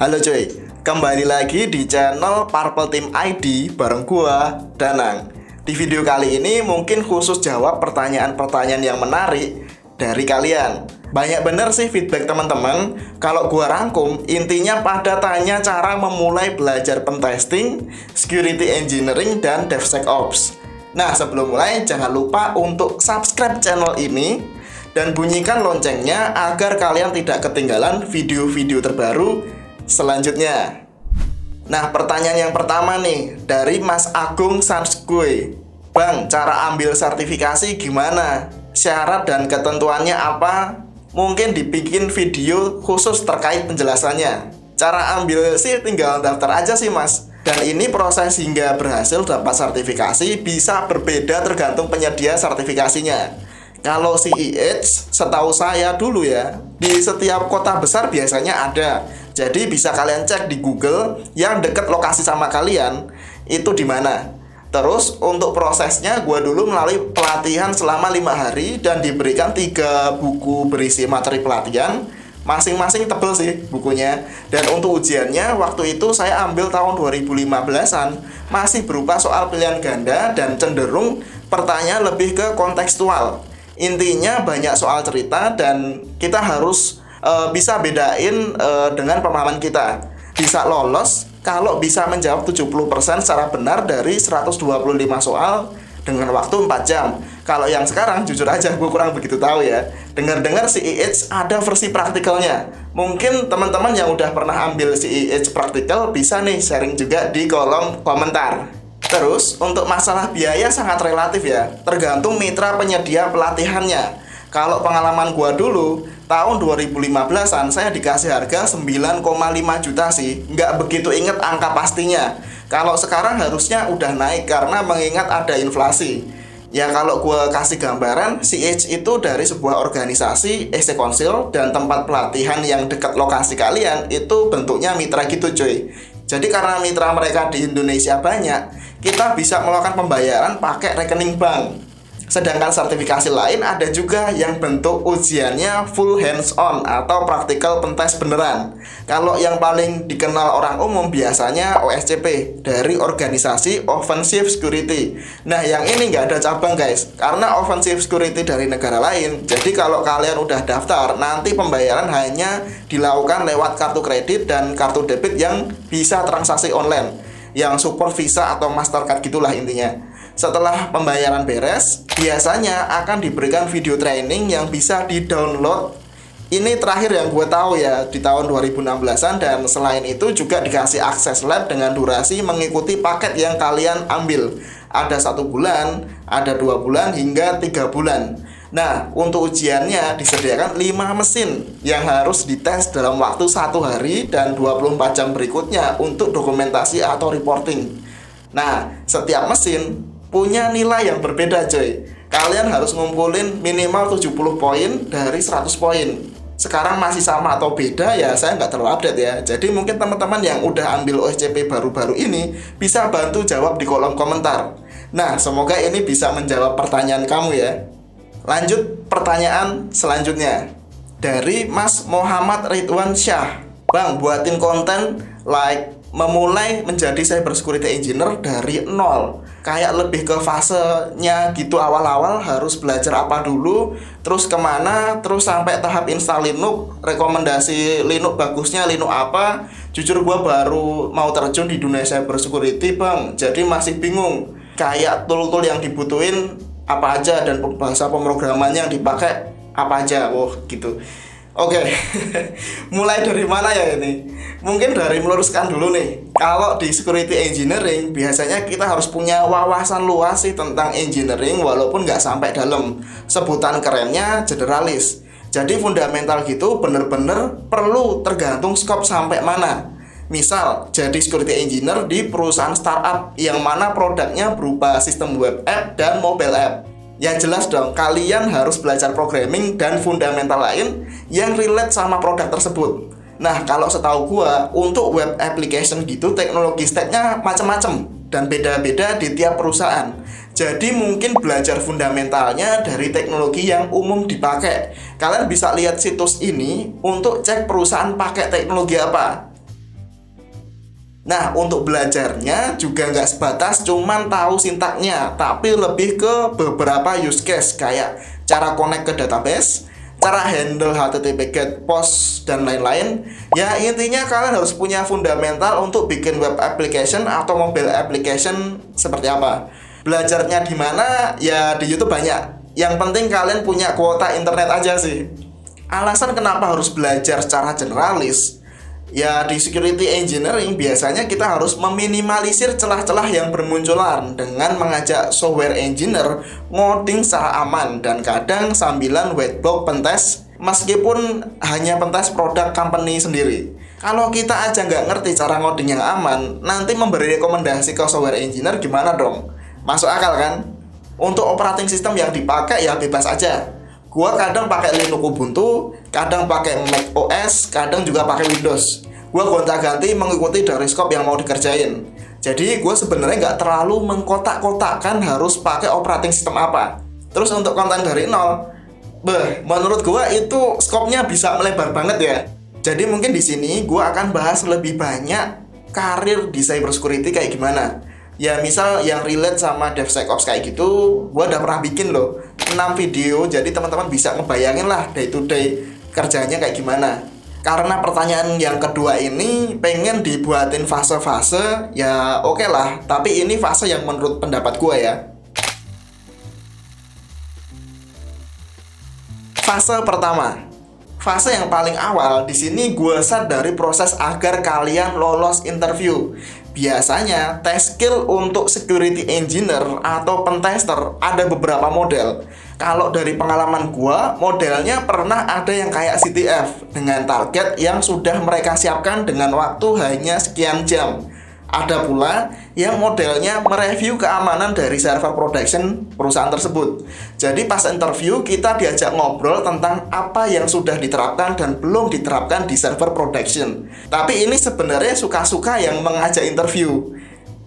Halo cuy, kembali lagi di channel Purple Team ID bareng gua, Danang. Di video kali ini mungkin khusus jawab pertanyaan-pertanyaan yang menarik dari kalian. Banyak bener sih feedback teman-teman. Kalau gua rangkum, intinya pada tanya cara memulai belajar pentesting, security engineering, dan DevSecOps. Nah, sebelum mulai jangan lupa untuk subscribe channel ini dan bunyikan loncengnya agar kalian tidak ketinggalan video-video terbaru selanjutnya. Nah, pertanyaan yang pertama nih dari Mas Agung Sanskui. Bang, cara ambil sertifikasi gimana? Syarat dan ketentuannya apa? Mungkin dibikin video khusus terkait penjelasannya. Cara ambil sih tinggal daftar aja sih mas. Dan ini proses hingga berhasil dapat sertifikasi bisa berbeda tergantung penyedia sertifikasinya. Kalau CEH, setahu saya dulu ya, di setiap kota besar biasanya ada. Jadi bisa kalian cek di Google yang dekat lokasi sama kalian itu di mana. Terus untuk prosesnya gue dulu melalui pelatihan selama 5 hari dan diberikan 3 buku berisi materi pelatihan. Masing-masing tebel sih bukunya. Dan untuk ujiannya waktu itu saya ambil tahun 2015-an, masih berupa soal pilihan ganda dan cenderung pertanyaan lebih ke kontekstual. Intinya banyak soal cerita dan kita harus bisa bedain dengan pemahaman kita. Bisa lolos kalau bisa menjawab 70% secara benar dari 125 soal dengan waktu 4 jam. Kalau yang sekarang jujur aja gue kurang begitu tahu ya. Dengar-dengar CEH ada versi praktikalnya. Mungkin teman-teman yang udah pernah ambil CEH praktikal bisa nih sharing juga di kolom komentar. Terus untuk masalah biaya sangat relatif ya, tergantung mitra penyedia pelatihannya. Kalau pengalaman gua dulu, tahun 2015-an saya dikasih harga 9,5 juta sih. Nggak begitu inget angka pastinya. Kalau sekarang harusnya udah naik karena mengingat ada inflasi. Ya kalau gua kasih gambaran, CH itu dari sebuah organisasi, EC Council, dan tempat pelatihan yang dekat lokasi kalian, itu bentuknya mitra gitu cuy. Jadi karena mitra mereka di Indonesia banyak, kita bisa melakukan pembayaran pakai rekening bank. Sedangkan sertifikasi lain ada juga yang bentuk ujiannya full hands-on atau practical pentest beneran. Kalau yang paling dikenal orang umum biasanya OSCP dari Organisasi Offensive Security. Nah yang ini nggak ada cabang guys, karena Offensive Security dari negara lain. Jadi kalau kalian udah daftar, nanti pembayaran hanya dilakukan lewat kartu kredit dan kartu debit yang bisa transaksi online, yang support Visa atau Mastercard gitulah intinya. Setelah pembayaran beres, biasanya akan diberikan video training yang bisa di-download. Ini terakhir yang gue tahu ya, di tahun 2016-an, dan selain itu juga dikasih akses lab dengan durasi mengikuti paket yang kalian ambil. Ada 1 bulan, ada 2 bulan, hingga 3 bulan. Nah, untuk ujiannya disediakan 5 mesin yang harus dites dalam waktu 1 hari dan 24 jam berikutnya untuk dokumentasi atau reporting. Nah, setiap mesin punya nilai yang berbeda coy. Kalian harus ngumpulin minimal 70 poin dari 100 poin. Sekarang masih sama atau beda ya saya nggak terlalu update ya. Jadi mungkin teman-teman yang udah ambil OSCP baru-baru ini bisa bantu jawab di kolom komentar. Nah semoga ini bisa menjawab pertanyaan kamu ya. Lanjut pertanyaan selanjutnya dari Mas Muhammad Ridwan Syah. Bang, buatin konten like memulai menjadi cyber security engineer dari nol. Kayak lebih ke fasenya gitu, awal-awal harus belajar apa dulu, terus kemana, terus sampai tahap install Linux, rekomendasi Linux bagusnya Linux apa. Jujur gue baru mau terjun di dunia cyber security bang, jadi masih bingung kayak tool-tool yang dibutuhin apa aja dan bahasa pemrograman yang dipakai apa aja. Gitu. Oke, mulai dari mana ya ini? Mungkin dari meluruskan dulu nih. Kalau di security engineering biasanya kita harus punya wawasan luas sih tentang engineering walaupun nggak sampai dalam. Sebutan kerennya generalis. Jadi fundamental gitu bener-bener perlu tergantung scope sampai mana. Misal jadi security engineer di perusahaan startup yang mana produknya berupa sistem web app dan mobile app. Yang jelas dong, kalian harus belajar programming dan fundamental lain yang relate sama produk tersebut. Nah, kalau setahu gua, untuk web application gitu, teknologi stacknya macam-macam dan beda-beda di tiap perusahaan. Jadi mungkin belajar fundamentalnya dari teknologi yang umum dipakai. Kalian bisa lihat situs ini untuk cek perusahaan pakai teknologi apa. Nah, untuk belajarnya juga nggak sebatas cuman tahu sintaknya, tapi lebih ke beberapa use case kayak cara connect ke database, cara handle HTTP GET, POST, dan lain-lain. Ya, intinya kalian harus punya fundamental untuk bikin web application atau mobile application seperti apa. Belajarnya di mana? Ya, di YouTube banyak. Yang penting kalian punya kuota internet aja sih. Alasan kenapa harus belajar secara generalis? Ya, di security engineering biasanya kita harus meminimalisir celah-celah yang bermunculan dengan mengajak software engineer ngoding secara aman dan kadang sambilan white box pentest meskipun hanya pentest produk company sendiri. Kalau kita aja nggak ngerti cara ngoding yang aman, nanti memberi rekomendasi ke software engineer gimana dong? Masuk akal kan? Untuk operating system yang dipakai ya bebas aja. Gua kadang pakai Linux Ubuntu, kadang pakai Mac OS, kadang juga pakai Windows. Gua gonta-ganti mengikuti dari scope yang mau dikerjain. Jadi gue sebenarnya nggak terlalu mengkotak-kotakkan harus pakai operating system apa. Terus untuk konten dari nol, menurut gue itu scope-nya bisa melebar banget ya. Jadi mungkin di sini gue akan bahas lebih banyak karir di cybersecurity kayak gimana. Ya misal yang relate sama DevSecOps kayak gitu, gue udah pernah bikin loh 6 video, jadi teman-teman bisa ngebayangin lah day to day kerjanya kayak gimana. Karena pertanyaan yang kedua ini pengen dibuatin fase-fase, ya oke lah, tapi ini fase yang menurut pendapat gue ya. Fase pertama, fase yang paling awal di sini gue set dari proses agar kalian lolos interview. Biasanya test skill untuk security engineer atau pentester ada beberapa model. Kalau dari pengalaman gua, modelnya pernah ada yang kayak CTF dengan target yang sudah mereka siapkan dengan waktu hanya sekian jam. Ada pula yang modelnya mereview keamanan dari server production perusahaan tersebut. Jadi pas interview kita diajak ngobrol tentang apa yang sudah diterapkan dan belum diterapkan di server production. Tapi ini sebenarnya suka-suka yang mengajak interview.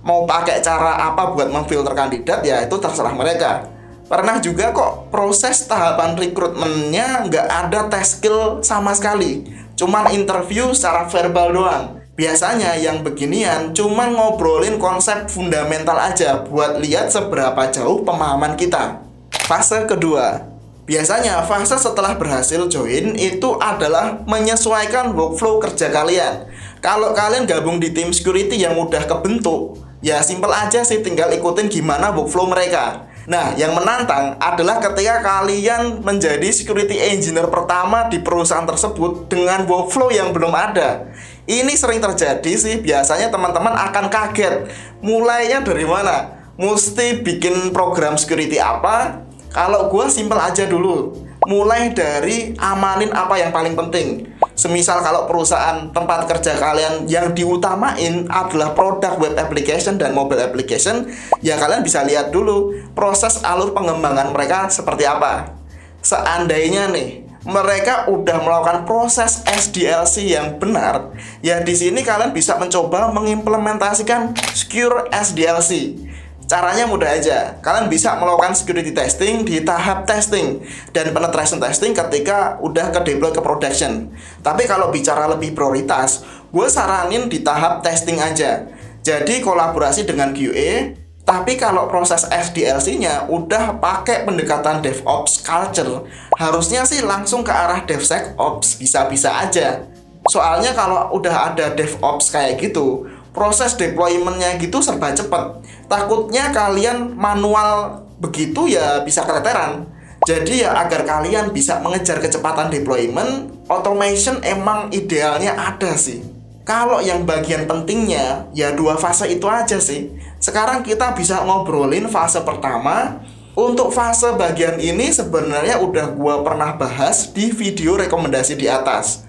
Mau pakai cara apa buat memfilter kandidat ya itu terserah mereka. Pernah juga kok proses tahapan rekrutmennya nggak ada tes skill sama sekali. Cuman interview secara verbal doang. Biasanya yang beginian cuma ngobrolin konsep fundamental aja buat lihat seberapa jauh pemahaman kita. Fase kedua, biasanya fase setelah berhasil join itu adalah menyesuaikan workflow kerja kalian. Kalau kalian gabung di tim security yang udah kebentuk, ya simple aja sih tinggal ikutin gimana workflow mereka. Nah, yang menantang adalah ketika kalian menjadi security engineer pertama di perusahaan tersebut dengan workflow yang belum ada. Ini sering terjadi sih, biasanya teman-teman akan kaget. Mulainya dari mana? Mesti bikin program security apa? Kalau gue simple aja dulu. Mulai dari amanin apa yang paling penting. Semisal kalau perusahaan tempat kerja kalian yang diutamain adalah produk web application dan mobile application, ya kalian bisa lihat dulu proses alur pengembangan mereka seperti apa. Seandainya nih mereka udah melakukan proses SDLC yang benar, ya di sini kalian bisa mencoba mengimplementasikan secure SDLC. Caranya mudah aja, kalian bisa melakukan security testing di tahap testing dan penetration testing ketika udah ke deploy ke production. Tapi kalau bicara lebih prioritas, gue saranin di tahap testing aja. Jadi kolaborasi dengan QA. Tapi kalau proses SDLC-nya udah pakai pendekatan DevOps culture, harusnya sih langsung ke arah DevSecOps, bisa-bisa aja. Soalnya kalau udah ada DevOps kayak gitu, proses deployment-nya gitu serba cepet. Takutnya kalian manual begitu ya bisa keteteran. Jadi ya agar kalian bisa mengejar kecepatan deployment, automation emang idealnya ada sih. Kalau yang bagian pentingnya, ya 2 fase itu aja sih. Sekarang kita bisa ngobrolin fase pertama. Untuk fase bagian ini sebenarnya udah gua pernah bahas di video rekomendasi di atas.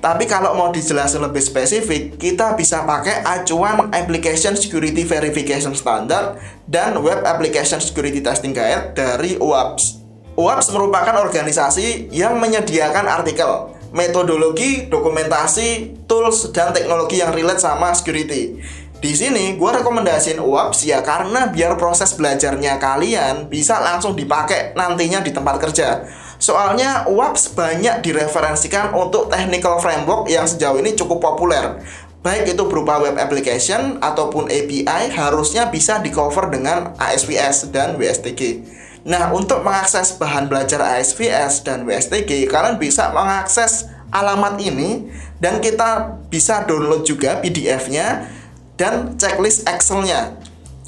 Tapi kalau mau dijelasin lebih spesifik, kita bisa pakai acuan Application Security Verification Standard dan Web Application Security Testing Guide dari OWASP. OWASP merupakan organisasi yang menyediakan artikel, metodologi, dokumentasi, tools, dan teknologi yang relate sama security. Di sini gue rekomendasiin OWASP ya karena biar proses belajarnya kalian bisa langsung dipakai nantinya di tempat kerja. Soalnya OWASP banyak direferensikan untuk technical framework yang sejauh ini cukup populer. baik itu berupa web application ataupun API, harusnya bisa di cover dengan ASVS dan WSTG. Nah, untuk mengakses bahan belajar ASVS dan WSTG, kalian bisa mengakses alamat ini dan kita bisa download juga PDF-nya dan checklist Excel-nya.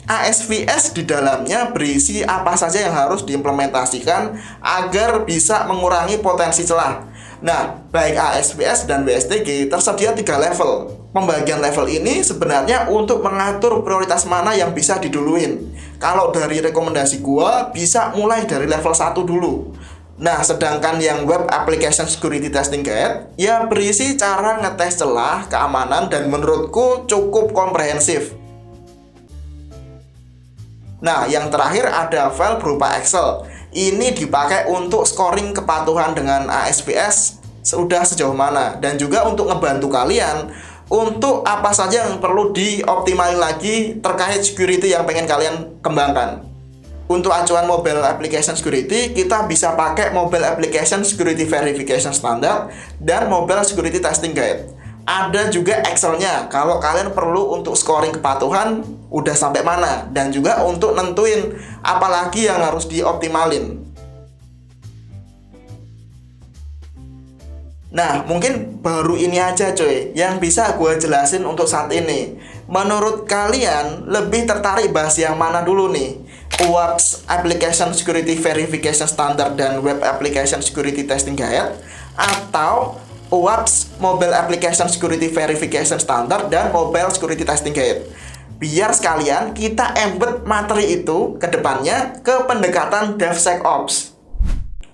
ASVS di dalamnya berisi apa saja yang harus diimplementasikan agar bisa mengurangi potensi celah. Nah, baik ASVS dan WSTG tersedia 3 level. Pembagian level ini sebenarnya untuk mengatur prioritas mana yang bisa diduluin. Kalau dari rekomendasi gua bisa mulai dari level 1 dulu. Nah, sedangkan yang Web Application Security Testing Guide ya berisi cara ngetes celah, keamanan, dan menurutku cukup komprehensif. Nah, yang terakhir ada file berupa Excel. Ini dipakai untuk scoring kepatuhan dengan ASVS sudah sejauh mana, dan juga untuk ngebantu kalian untuk apa saja yang perlu dioptimalin lagi terkait security yang pengen kalian kembangkan. Untuk acuan Mobile Application Security, kita bisa pakai Mobile Application Security Verification Standard dan Mobile Security Testing Guide. Ada juga Excel-nya kalau kalian perlu untuk scoring kepatuhan udah sampai mana, dan juga untuk nentuin apalagi yang harus dioptimalin. Nah, mungkin baru ini aja coy yang bisa gue jelasin untuk saat ini. Menurut kalian lebih tertarik bahas yang mana dulu nih? WAPS Application Security Verification Standard dan Web Application Security Testing Guide, atau WAPS Mobile Application Security Verification Standard dan Mobile Security Testing Guide? Biar sekalian kita embed materi itu ke depannya ke pendekatan DevSecOps.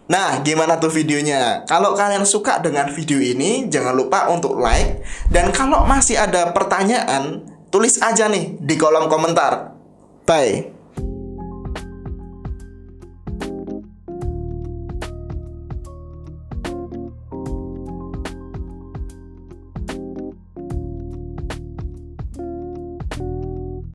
Nah, gimana tuh videonya? Kalau kalian suka dengan video ini, jangan lupa untuk like. Dan kalau masih ada pertanyaan, tulis aja nih di kolom komentar. Bye.